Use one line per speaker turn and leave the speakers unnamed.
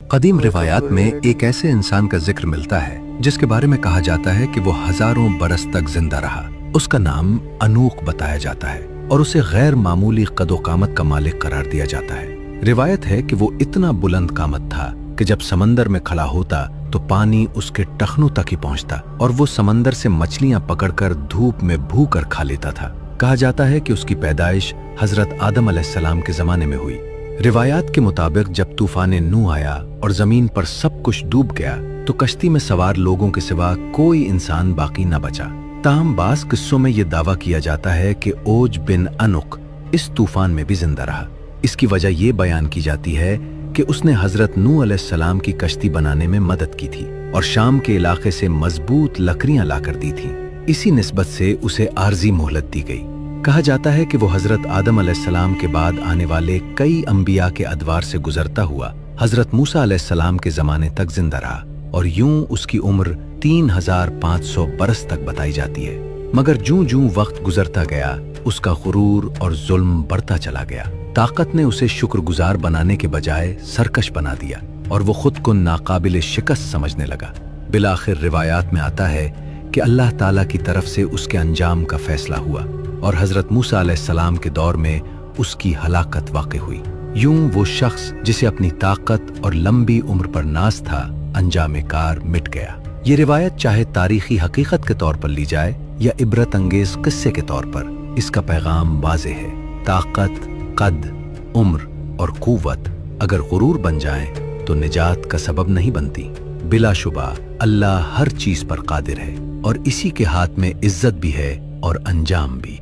قدیم روایات میں ایک ایسے انسان کا ذکر ملتا ہے جس کے بارے میں کہا جاتا ہے کہ وہ ہزاروں برس تک زندہ رہا۔ اس کا نام انوق بتایا جاتا ہے اور اسے غیر معمولی قد و قامت کا مالک قرار دیا جاتا ہے۔ روایت ہے کہ وہ اتنا بلند قامت تھا کہ جب سمندر میں کھڑا ہوتا تو پانی اس کے ٹخنوں تک ہی پہنچتا اور وہ سمندر سے مچھلیاں پکڑ کر دھوپ میں بھو کر کھا لیتا تھا۔ کہا جاتا ہے کہ اس کی پیدائش حضرت آدم علیہ السلام کے زمانے میں ہوئی۔ روایات کے مطابق جب طوفان نوح آیا اور زمین پر سب کچھ ڈوب گیا تو کشتی میں سوار لوگوں کے سوا کوئی انسان باقی نہ بچا۔ تاہم بعض قصوں میں یہ دعویٰ کیا جاتا ہے کہ اوج بن انق اس طوفان میں بھی زندہ رہا۔ اس کی وجہ یہ بیان کی جاتی ہے کہ اس نے حضرت نوح علیہ السلام کی کشتی بنانے میں مدد کی تھی اور شام کے علاقے سے مضبوط لکڑیاں لا کر دی تھیں۔ اسی نسبت سے اسے عارضی مہلت دی گئی۔ کہا جاتا ہے کہ وہ حضرت آدم علیہ السلام کے بعد آنے والے کئی انبیاء کے ادوار سے گزرتا ہوا حضرت موسیٰ علیہ السلام کے زمانے تک زندہ رہا اور یوں اس کی عمر 3500 برس تک بتائی جاتی ہے۔ مگر جوں جوں وقت گزرتا گیا اس کا غرور اور ظلم بڑھتا چلا گیا۔ طاقت نے اسے شکر گزار بنانے کے بجائے سرکش بنا دیا اور وہ خود کو ناقابل شکست سمجھنے لگا۔ بالآخر روایات میں آتا ہے کہ اللہ تعالیٰ کی طرف سے اس کے انجام کا فیصلہ ہوا اور حضرت موسیٰ علیہ السلام کے دور میں اس کی ہلاکت واقع ہوئی۔ یوں وہ شخص جسے اپنی طاقت اور لمبی عمر پر ناز تھا انجام کار مٹ گیا۔ یہ روایت چاہے تاریخی حقیقت کے طور پر لی جائے یا عبرت انگیز قصے کے طور پر، اس کا پیغام واضح ہے۔ طاقت، قد، عمر اور قوت اگر غرور بن جائیں تو نجات کا سبب نہیں بنتی۔ بلا شبہ اللہ ہر چیز پر قادر ہے اور اسی کے ہاتھ میں عزت بھی ہے اور انجام بھی۔